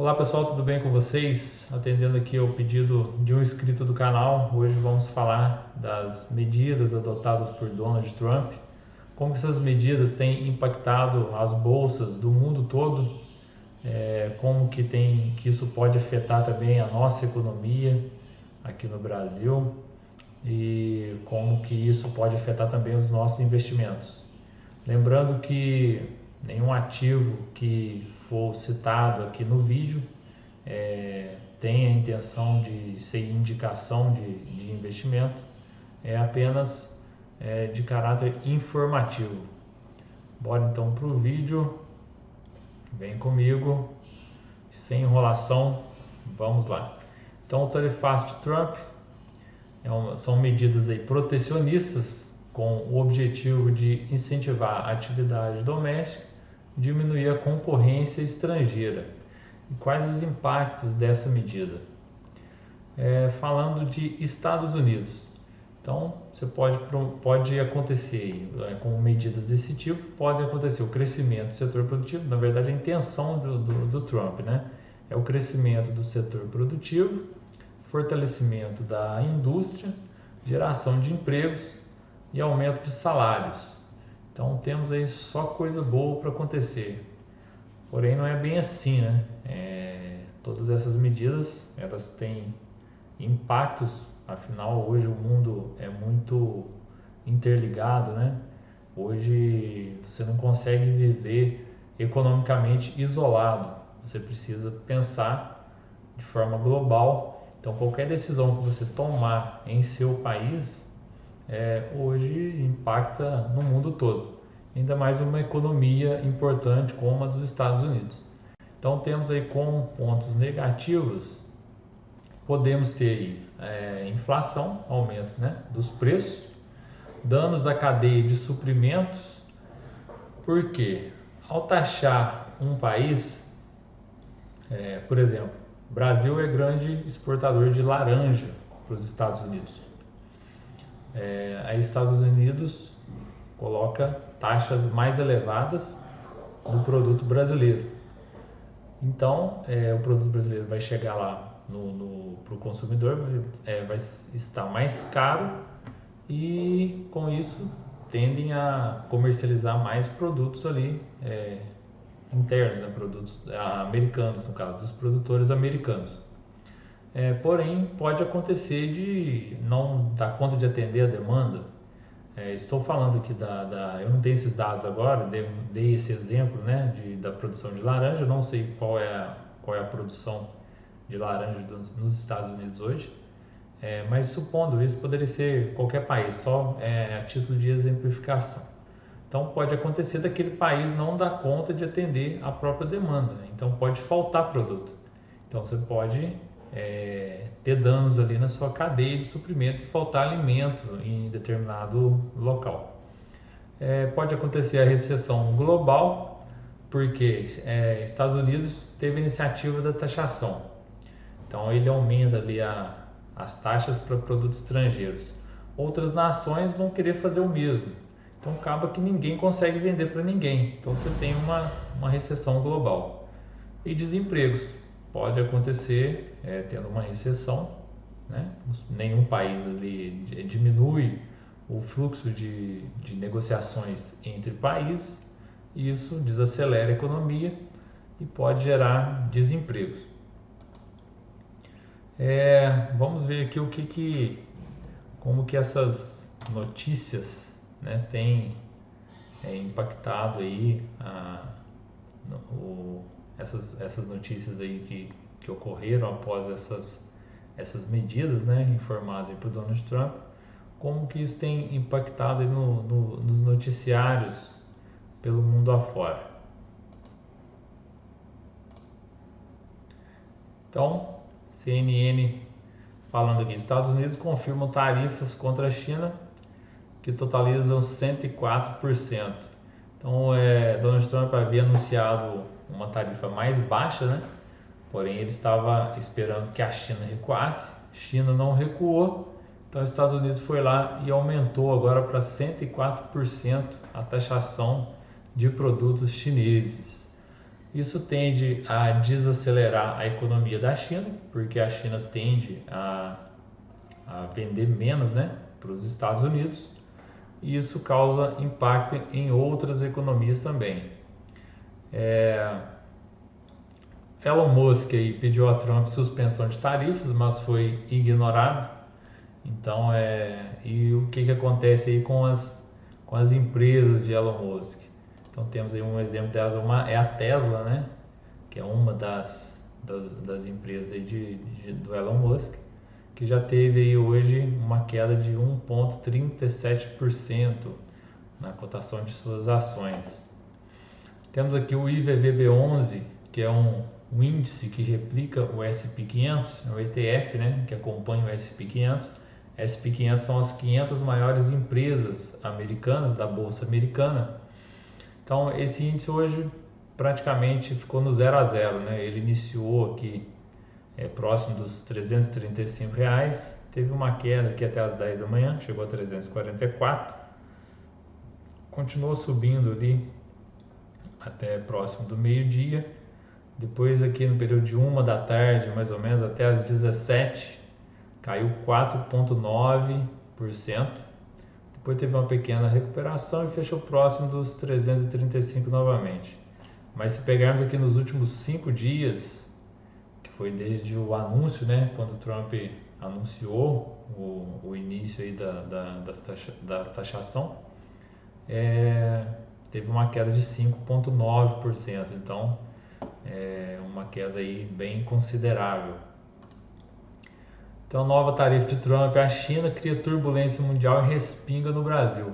Olá pessoal, tudo bem com vocês? Atendendo aqui ao pedido de um inscrito do canal, hoje vamos falar das medidas adotadas por Donald Trump, como essas medidas têm impactado as bolsas do mundo todo, como que isso pode afetar também a nossa economia aqui no Brasil e como que isso pode afetar também os nossos investimentos. Lembrando que nenhum ativo que for citado aqui no vídeo tem a intenção de ser indicação de investimento, é apenas de caráter informativo. Bora então para o vídeo, vem comigo, sem enrolação, vamos lá. Então, o tarifaço de Trump são medidas aí protecionistas com o objetivo de incentivar a atividade doméstica, diminuir a concorrência estrangeira. E quais os impactos dessa medida? Falando de Estados Unidos, então você pode acontecer com medidas desse tipo, pode acontecer o crescimento do setor produtivo. Na verdade, a intenção do Trump, né, é o crescimento do setor produtivo, fortalecimento da indústria, geração de empregos e aumento de salários. Então temos aí só coisa boa para acontecer. Porém, não é bem assim, né? Todas essas medidas, elas têm impactos, afinal, hoje o mundo é muito interligado, né? Hoje você não consegue viver economicamente isolado, você precisa pensar de forma global. Então, qualquer decisão que você tomar em seu país, hoje impacta no mundo todo. Ainda mais uma economia importante como a dos Estados Unidos. Então temos aí como pontos negativos, podemos ter aí, inflação, aumento, né, dos preços, danos à cadeia de suprimentos, porque ao taxar um país, por exemplo, o Brasil é grande exportador de laranja para os Estados Unidos. Aí Estados Unidos coloca taxas mais elevadas do produto brasileiro. Então, o produto brasileiro vai chegar lá para o consumidor, vai estar mais caro e com isso tendem a comercializar mais produtos ali internos, né, produtos americanos, no caso, dos produtores americanos. Porém, pode acontecer de não dar conta de atender a demanda. Estou falando aqui eu não tenho esses dados agora, dei esse exemplo, né, da produção de laranja. Não sei qual é a produção de laranja nos Estados Unidos hoje, mas supondo isso, poderia ser qualquer país, só a título de exemplificação. Então pode acontecer daquele país não dar conta de atender a própria demanda, então pode faltar produto. Então você pode ter danos ali na sua cadeia de suprimentos e faltar alimento em determinado local. Pode acontecer a recessão global, porque Estados Unidos teve a iniciativa da taxação. Então ele aumenta ali as taxas para produtos estrangeiros. Outras nações vão querer fazer o mesmo. Então acaba que ninguém consegue vender para ninguém. Então você tem uma recessão global. E desempregos. Pode acontecer tendo uma recessão, né? Nenhum país ali diminui o fluxo de negociações entre países, e isso desacelera a economia e pode gerar desempregos. Vamos ver aqui como que essas notícias, né, têm impactado aí essas notícias aí que ocorreram após essas medidas, né, informadas por Donald Trump, como que isso tem impactado aí nos noticiários pelo mundo afora. Então, CNN falando aqui, Estados Unidos confirmam tarifas contra a China que totalizam 104%. Então, Donald Trump havia anunciado uma tarifa mais baixa, né? Porém, ele estava esperando que a China recuasse. A China não recuou, então os Estados Unidos foi lá e aumentou agora para 104% a taxação de produtos chineses. Isso tende a desacelerar a economia da China, porque a China tende a vender menos, né, para os Estados Unidos, e isso causa impacto em outras economias também. Elon Musk aí pediu a Trump suspensão de tarifas, mas foi ignorado. Então, e o que acontece aí com as empresas de Elon Musk? Então, temos aí um exemplo delas, é a Tesla, né? Que é uma das empresas aí do Elon Musk, que já teve aí hoje uma queda de 1,37% na cotação de suas ações. Temos aqui o IVVB11, que é um índice que replica o SP500, é o ETF, né, que acompanha o SP500. SP500 são as 500 maiores empresas americanas, da Bolsa Americana. Então, esse índice hoje praticamente ficou no 0 a 0, né? Ele iniciou aqui próximo dos R$ 335, teve uma queda aqui até as 10 da manhã, chegou a 344, continuou subindo ali até próximo do meio-dia. Depois aqui no período de 1 da tarde, mais ou menos, até as 17, caiu 4,9%. Depois teve uma pequena recuperação e fechou próximo dos 335 novamente. Mas se pegarmos aqui nos últimos 5 dias, que foi desde o anúncio, né, quando o Trump anunciou o início aí da taxação, teve uma queda de 5,9%. Então, uma queda aí bem considerável. Então, nova tarifa de Trump, a China cria turbulência mundial e respinga no Brasil.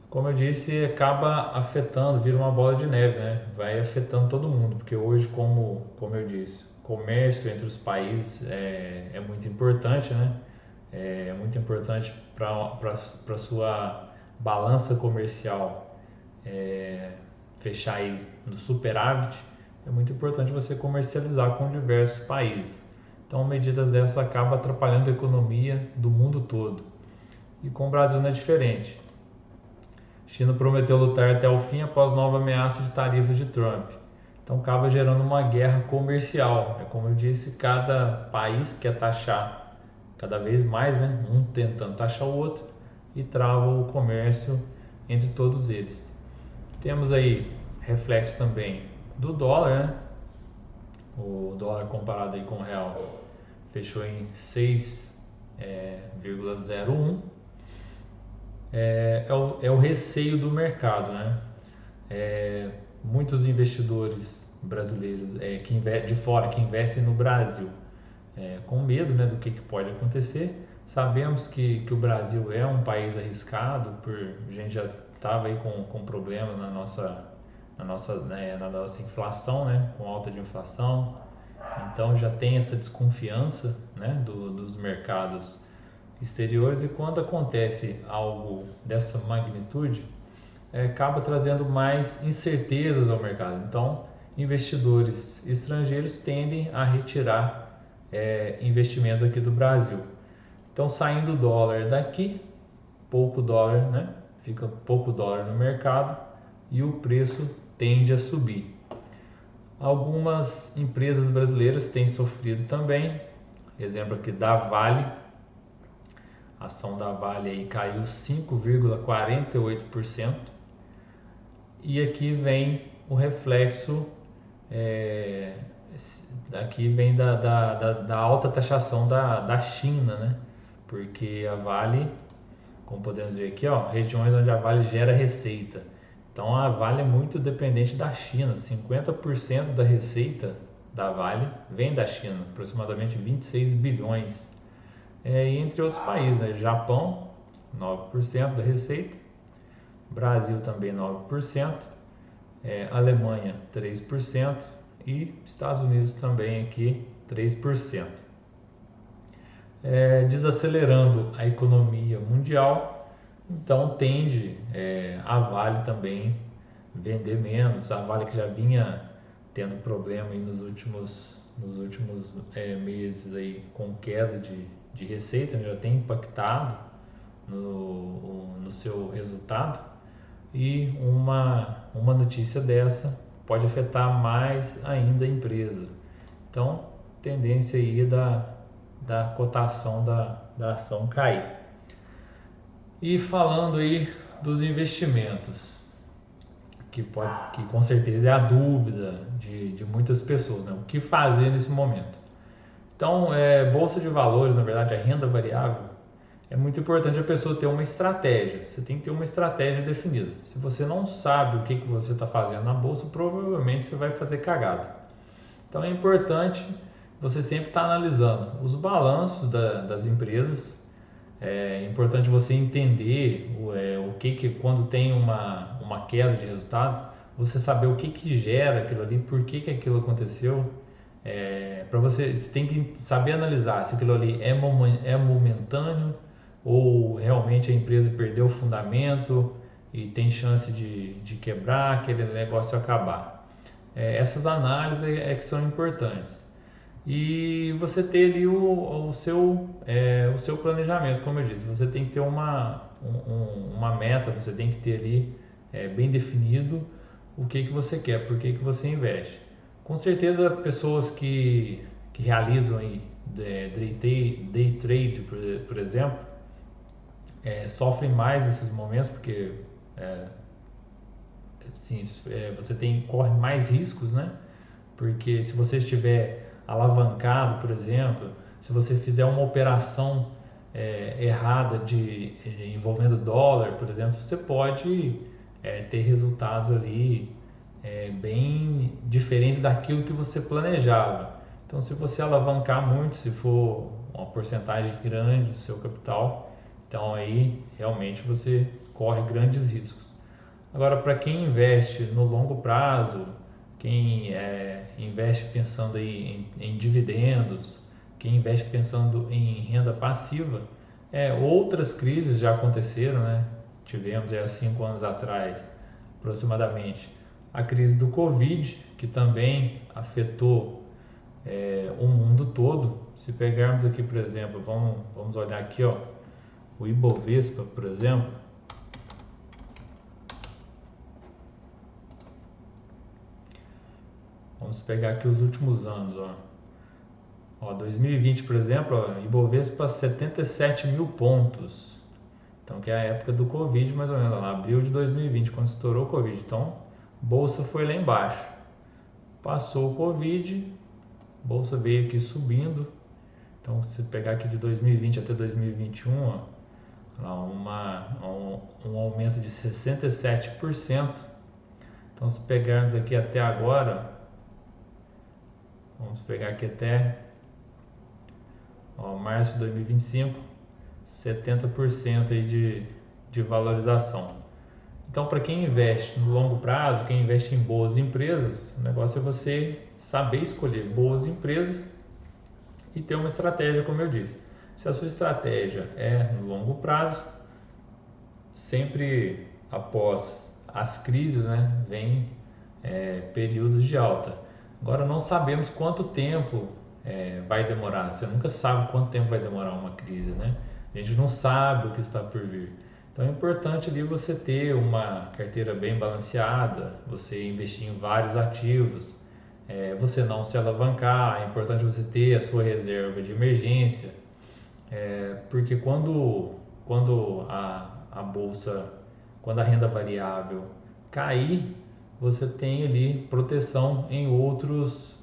Como eu disse, acaba afetando, vira uma bola de neve, né? Vai afetando todo mundo, porque hoje, como eu disse, comércio entre os países é muito importante, né? É muito importante para a sua balança comercial fechar aí no superávit. É muito importante você comercializar com diversos países. Então, medidas dessas acabam atrapalhando a economia do mundo todo. E com o Brasil não é diferente. China prometeu lutar até o fim após nova ameaça de tarifas de Trump. Então, acaba gerando uma guerra comercial. É como eu disse, cada país quer taxar cada vez mais, né? Um tentando taxar o outro e trava o comércio entre todos eles. Temos aí reflexo também do dólar, né? O dólar comparado aí com o real fechou em 6,01. É o receio do mercado, né? Muitos investidores brasileiros de fora que investem no Brasil com medo, né, do que pode acontecer. Sabemos que o Brasil é um país arriscado, a gente já estava aí com problema na nossa inflação, né, com alta de inflação. Então já tem essa desconfiança, né, dos mercados exteriores, e quando acontece algo dessa magnitude, acaba trazendo mais incertezas ao mercado. Então, investidores estrangeiros tendem a retirar investimentos aqui do Brasil. Então, saindo o dólar daqui, pouco dólar, né? Fica pouco dólar no mercado e o preço tende a subir. Algumas empresas brasileiras têm sofrido também. Exemplo aqui da Vale. A ação da Vale aí caiu 5,48%. E aqui vem o reflexo, aqui vem da alta taxação da China, né? Porque a Vale, como podemos ver aqui, ó, regiões onde a Vale gera receita. Então a Vale é muito dependente da China, 50% da receita da Vale vem da China, aproximadamente 26 bilhões. E entre outros países, né? Japão, 9% da receita, Brasil também 9%, Alemanha 3% e Estados Unidos também aqui 3%. Desacelerando a economia mundial, então tende a Vale também vender menos. A Vale, que já vinha tendo problema aí nos últimos meses aí com queda de receita, já tem impactado no seu resultado, e uma notícia dessa pode afetar mais ainda a empresa. Então, tendência aí da cotação da ação cair. E falando aí dos investimentos, que com certeza é a dúvida de muitas pessoas, né? O que fazer nesse momento? Então, bolsa de valores, na verdade, a renda variável, é muito importante a pessoa ter uma estratégia. Você tem que ter uma estratégia definida. Se você não sabe o que você está fazendo na bolsa, provavelmente você vai fazer cagada. Então, é importante você sempre estar analisando os balanços das empresas. É importante você entender o que quando tem uma queda de resultado, você saber o que gera aquilo ali, por que aquilo aconteceu. Para você tem que saber analisar se aquilo ali é momentâneo ou realmente a empresa perdeu o fundamento e tem chance de quebrar, aquele negócio acabar. Essas análises que são importantes. E você ter ali o seu planejamento, como eu disse, você tem que ter uma meta, você tem que ter ali bem definido o que você quer, por que você investe. Com certeza, pessoas que realizam aí, day trade, por exemplo, sofrem mais nesses momentos, porque assim, você corre mais riscos, né? Porque se você estiver alavancado, por exemplo, se você fizer uma operação errada envolvendo dólar, por exemplo, você pode ter resultados ali bem diferentes daquilo que você planejava. Então, se você alavancar muito, se for uma porcentagem grande do seu capital, então aí realmente você corre grandes riscos. Agora, para quem investe no longo prazo, quem investe pensando aí em dividendos, quem investe pensando em renda passiva, outras crises já aconteceram, né? Tivemos há 5 anos atrás, aproximadamente, a crise do Covid, que também afetou o mundo todo. Se pegarmos aqui, por exemplo, vamos olhar aqui, ó, o Ibovespa, por exemplo. Vamos pegar aqui os últimos anos, ó. 2020, por exemplo, ó, Ibovespa 77 mil pontos. Então, que é a época do Covid, mais ou menos, lá, abril de 2020, quando estourou o Covid. Então, bolsa foi lá embaixo. Passou o Covid, bolsa veio aqui subindo. Então, se pegar aqui de 2020 até 2021, ó, um aumento de 67%. Então, se pegarmos aqui até agora, vamos pegar aqui até março de 2025, 70% aí de valorização. Então, para quem investe no longo prazo, quem investe em boas empresas, o negócio é você saber escolher boas empresas e ter uma estratégia, como eu disse. Se a sua estratégia é no longo prazo, sempre após as crises, né, vem períodos de alta. Agora, não sabemos quanto tempo vai demorar. Você nunca sabe quanto tempo vai demorar uma crise, né? A gente não sabe o que está por vir. Então é importante ali você ter uma carteira bem balanceada, você investir em vários ativos, você não se alavancar. É importante você ter a sua reserva de emergência, porque quando a bolsa, quando a renda variável cair, você tem ali proteção em outras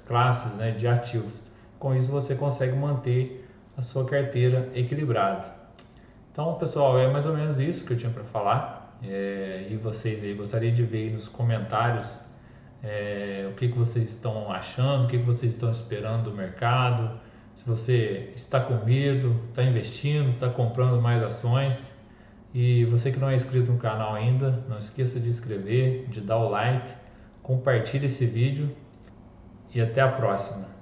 classes, né, de ativos. Com isso você consegue manter a sua carteira equilibrada. Então, pessoal, é mais ou menos isso que eu tinha para falar. E vocês aí, gostaria de ver aí nos comentários o que vocês estão achando, o que vocês estão esperando do mercado, se você está com medo, está investindo, está comprando mais ações. E você que não é inscrito no canal ainda, não esqueça de inscrever, de dar o like, compartilhe esse vídeo e até a próxima.